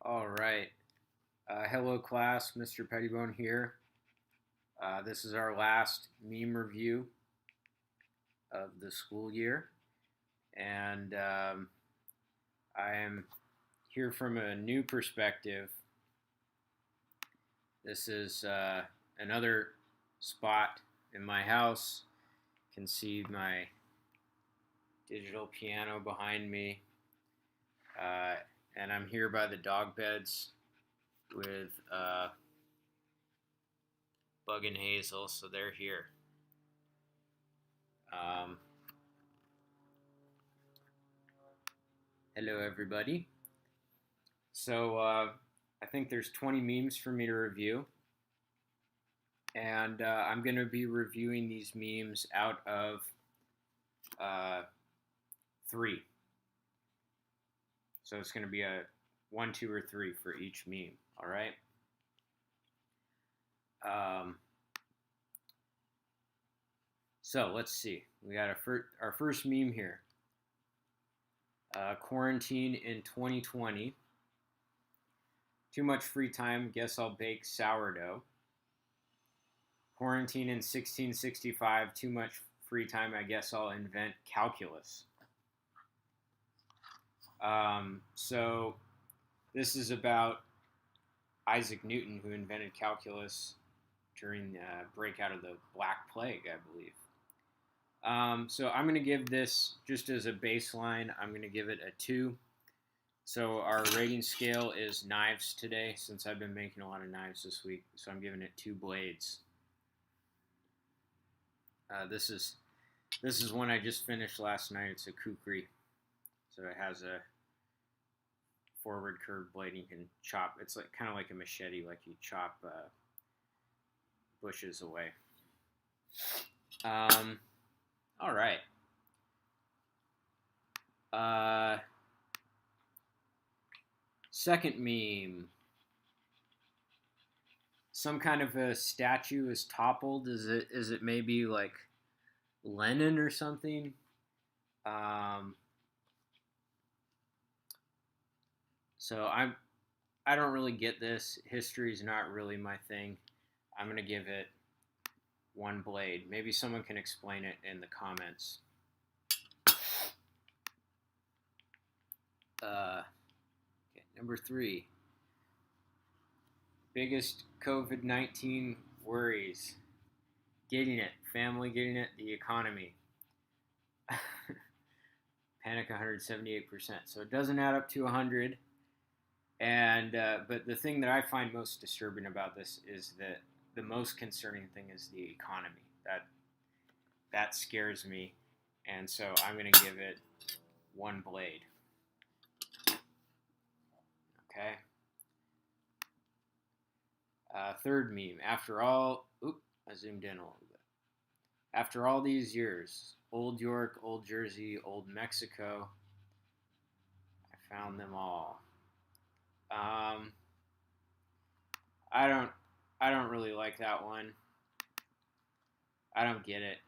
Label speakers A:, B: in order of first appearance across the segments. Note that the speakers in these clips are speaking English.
A: All right. Hello, class. Mr. Pettibone here. This is our last meme review of the school year, and I am here from a new perspective. This is another spot in my house. You can see my digital piano behind me, and I'm here by the dog beds with Bug and Hazel, so they're here. Um, Hello, everybody. So I think there's 20 memes for me to review, and I'm going to be reviewing these memes out of uh, three. So it's going to be a 1, 2, or 3 for each meme. All right. So let's see. We got our first meme here. Quarantine in 2020. Too much free time. Guess I'll bake sourdough. Quarantine in 1665. Too much free time. I guess I'll invent calculus. So this is about Isaac Newton, who invented calculus during the breakout of the Black Plague, I believe. So I'm going to give this, just as a baseline, I'm going to give it a 2. So our rating scale is knives today, since I've been making a lot of knives this week. So I'm giving it 2 blades. This is one I just finished last night. It's a kukri. So it has a forward curved blade. You can chop. It's like kind of like a machete, like you chop bushes away. All right. Second meme. Some kind of a statue is toppled. Is it maybe like Lenin or something? So I don't really get this. History is not really my thing. I'm gonna give it 1 blade. Maybe someone can explain it in the comments. Okay, number 3. Biggest COVID-19 worries. Getting it. Family getting it. The economy. Panic 178%. So it doesn't add up to 100. And but the thing that I find most disturbing about this is that the most concerning thing is the economy. That scares me, and so I'm going to give it 1 blade. Okay. Third meme. After all, I zoomed in a little bit. After all these years, Old York, Old Jersey, Old Mexico, I found them all. I don't really like that one. I don't get it.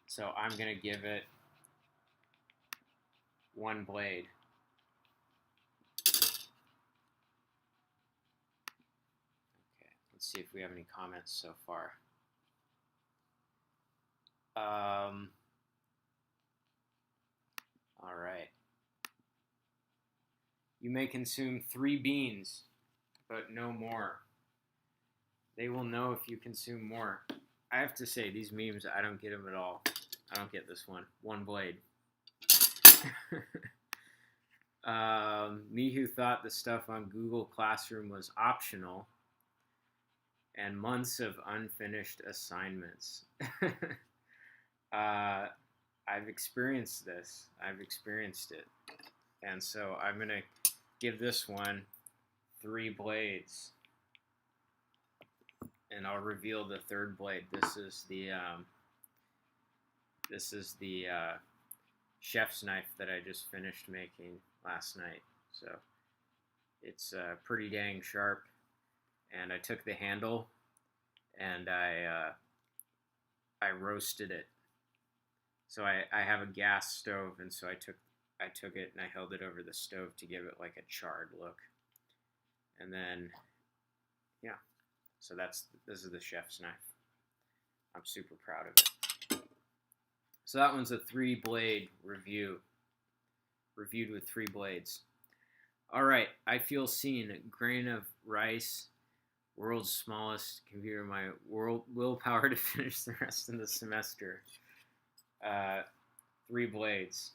A: So I'm going to give it 1 blade. Okay, let's see if we have any comments so far. All right. You may consume 3 beans, but no more. They will know if you consume more. I have to say, these memes, I don't get them at all. I don't get this one. 1 blade. Me who thought the stuff on Google Classroom was optional, and months of unfinished assignments. I've experienced this. I've experienced it. And so I'm going to give this one 3 blades. And I'll reveal the 3rd blade. This is the chef's knife that I just finished making last night. So it's pretty dang sharp. And I took the handle and I roasted it. So I have a gas stove, and so I I took it and I held it over the stove to give it like a charred look. And then, yeah, so this is the chef's knife. I'm super proud of it. So that one's a 3-blade review. Reviewed with 3 blades. All right, I feel seen. Grain of rice, world's smallest computer. My willpower to finish the rest of the semester. 3 blades.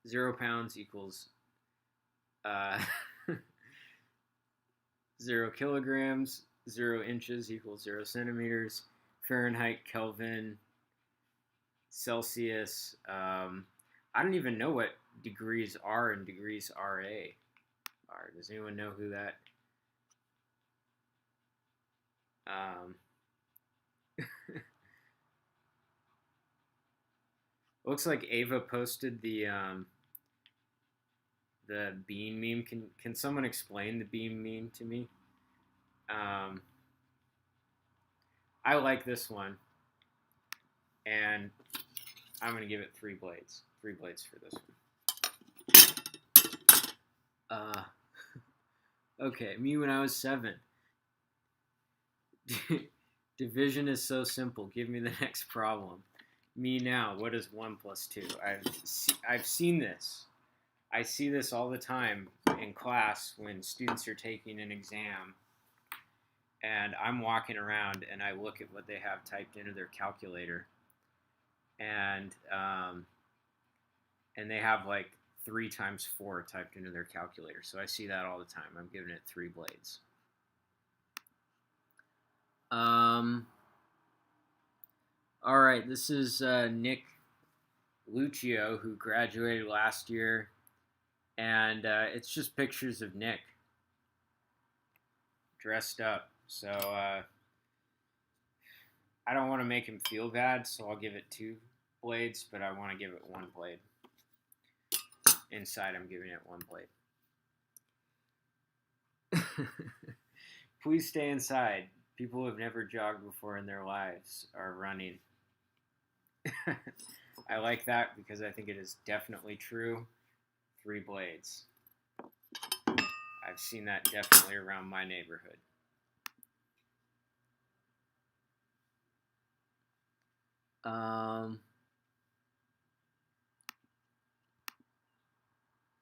A: 0 pounds equals 0 kilograms. 0 inches equals 0 centimeters. Fahrenheit, Kelvin, Celsius. I don't even know what degrees R and degrees RA are. Does anyone know who that? Looks like Ava posted the bean meme. Can someone explain the bean meme to me? I like this one, and I'm gonna give it 3 blades. 3 blades for this one. Okay, me when I was 7. Division is so simple. Give me the next problem. Me now. What is 1 plus 2? I've seen this. I see this all the time in class when students are taking an exam, and I'm walking around and I look at what they have typed into their calculator, and they have like 3 times 4 typed into their calculator. So I see that all the time. I'm giving it 3 blades. All right, this is Nick Lucio, who graduated last year, and it's just pictures of Nick dressed up. So I don't want to make him feel bad, so I'll give it 2 blades, but I want to give it 1 blade. Inside, I'm giving it 1 blade. Please stay inside. People who have never jogged before in their lives are running. I like that because I think it is definitely true. 3 blades. I've seen that definitely around my neighborhood.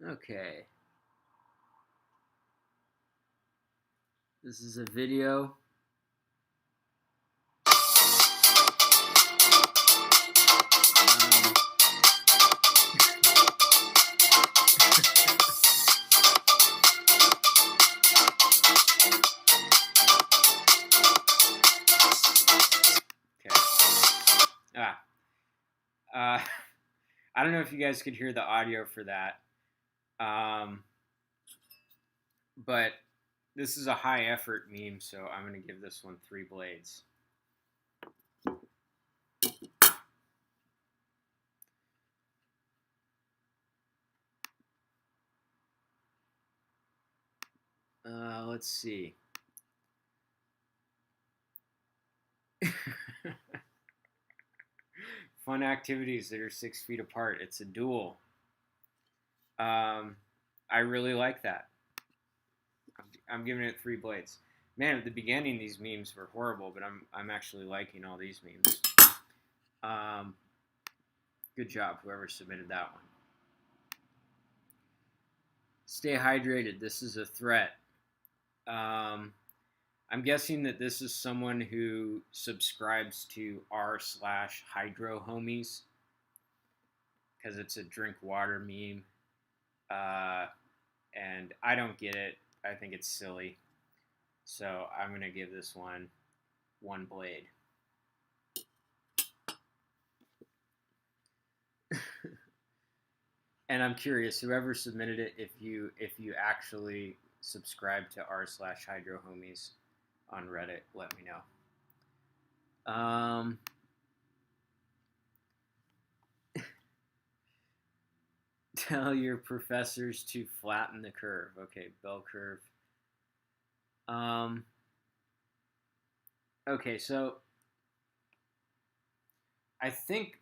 A: Okay. This is a video. I don't know if you guys could hear the audio for that, but this is a high effort meme, so I'm going to give this one 3 blades. Let's see. Fun activities that are 6 feet apart. It's a duel. I really like that. I'm giving it 3 blades. Man, at the beginning these memes were horrible, but I'm actually liking all these memes. Good job, whoever submitted that one. Stay hydrated. This is a threat. I'm guessing that this is someone who subscribes to r/Hydro Homies because it's a drink water meme. And I don't get it. I think it's silly. So I'm going to give this one 1 blade. And I'm curious, whoever submitted it, if you actually subscribe to r/Hydro Homies on Reddit, let me know. Tell your professors to flatten the curve. Okay, bell curve. Okay, so I think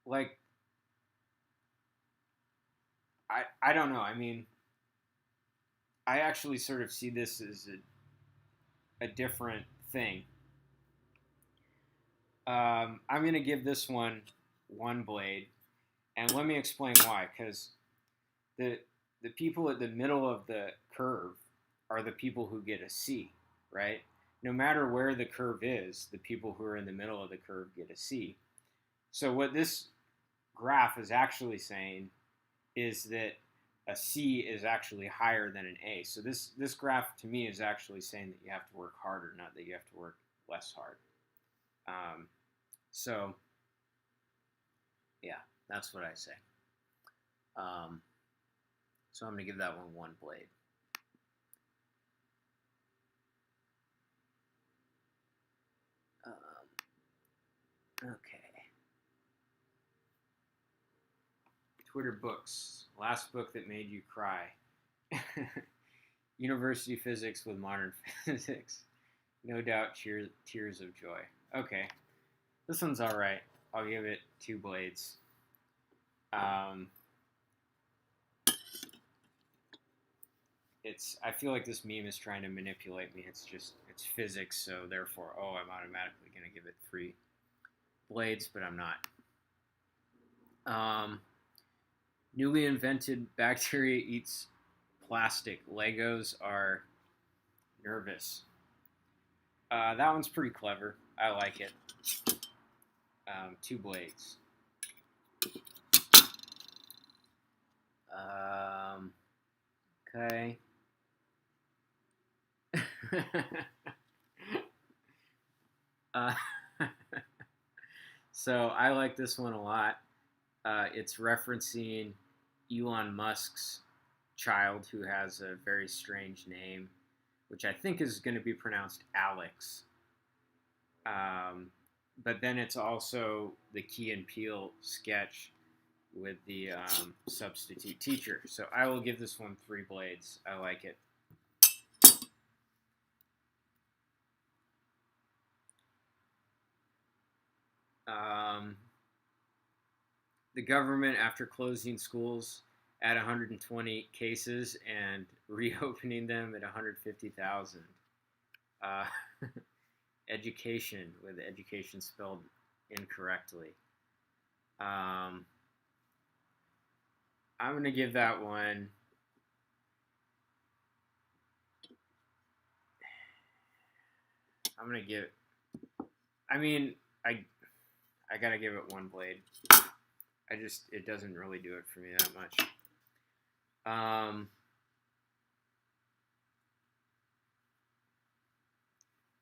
A: like I don't know. I mean, I actually sort of see this as a different thing. I'm going to give this one blade, and let me explain why. Because the the people at the middle of the curve are the people who get a C, right? No matter where the curve is, the people who are in the middle of the curve get a C. So what this graph is actually saying is that a C is actually higher than an A. So this graph to me is actually saying that you have to work harder, not that you have to work less hard. Um, so yeah, that's what I say. Um, so I'm gonna give that one blade. Okay. Twitter books. Last book that made you cry. University Physics with Modern Physics. No doubt tears of joy. Okay. This one's all right. I'll give it 2 blades. I feel like this meme is trying to manipulate me. It's physics, so therefore, I'm automatically going to give it 3 blades, but I'm not. Newly invented bacteria eats plastic. Legos are nervous. That one's pretty clever. I like it. 2 blades. Okay. So I like this one a lot. It's referencing Elon Musk's child, who has a very strange name, which I think is going to be pronounced Alex. But then it's also the Key and Peele sketch with the substitute teacher. So I will give this one 3 blades. I like it. The government, after closing schools at 120 cases and reopening them at 150,000. Education, with education spelled incorrectly. I'm going to give that one. I'm going to give. I mean, I gotta give it 1 blade. It doesn't really do it for me that much.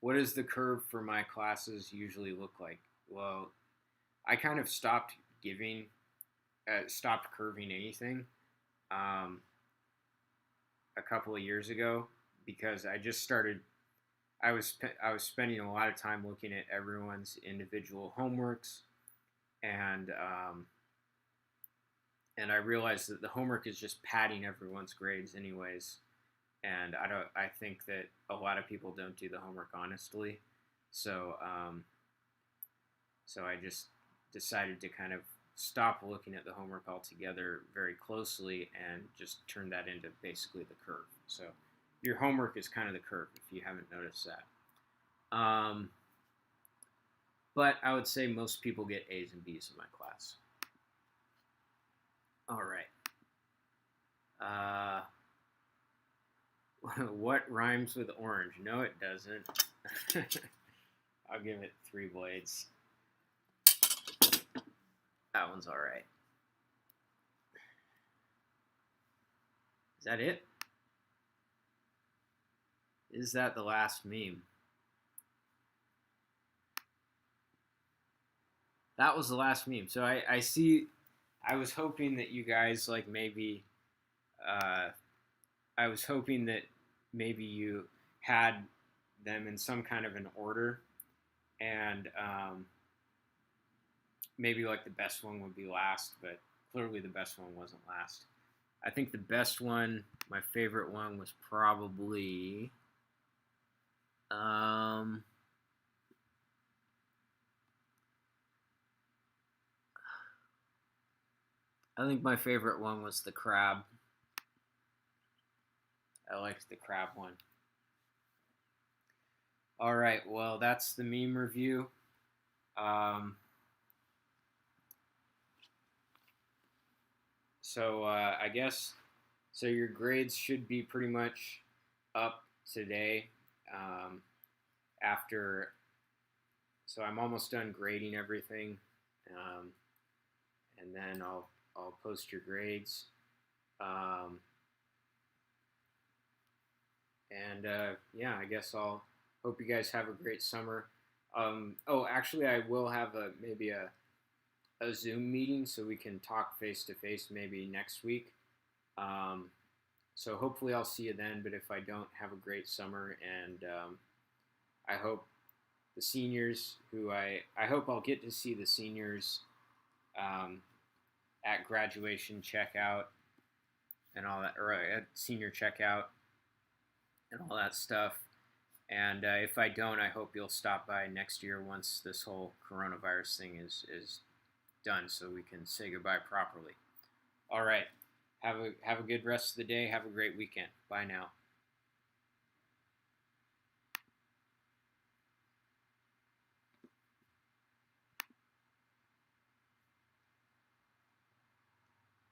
A: What does the curve for my classes usually look like? Well, I kind of stopped curving anything a couple of years ago, because I just started. I was spending a lot of time looking at everyone's individual homeworks, and I realized that the homework is just padding everyone's grades anyways. And I think that a lot of people don't do the homework honestly. So I just decided to kind of stop looking at the homework altogether very closely and just turn that into basically the curve. So your homework is kind of the curve, if you haven't noticed that. But I would say most people get A's and B's in my class. All right. What rhymes with orange? No, it doesn't. I'll give it 3 blades. That one's all right. Is that it? Is that the last meme? That was the last meme. So I see. I was hoping that you guys maybe. I was hoping that maybe you had them in some kind of an order, and maybe the best one would be last, but clearly the best one wasn't last. I think the best one, my favorite one, was probably I think my favorite one was the crab. I liked the crab one. All right, well, that's the meme review. Um, I guess so. Your grades should be pretty much up today. Um, after, so I'm almost done grading everything, um, and then I'll post your grades. Um, yeah, I guess I'll hope you guys have a great summer. Oh, actually, I will have maybe a Zoom meeting so we can talk face to face maybe next week. Um, so hopefully I'll see you then. But if I don't, have a great summer, and I hope the seniors I hope I'll get to see the seniors um, at graduation checkout and all that, or at senior checkout and all that stuff. And if I don't, I hope you'll stop by next year once this whole coronavirus thing is done, so we can say goodbye properly. All right. Have a good rest of the day. Have a great weekend. Bye now.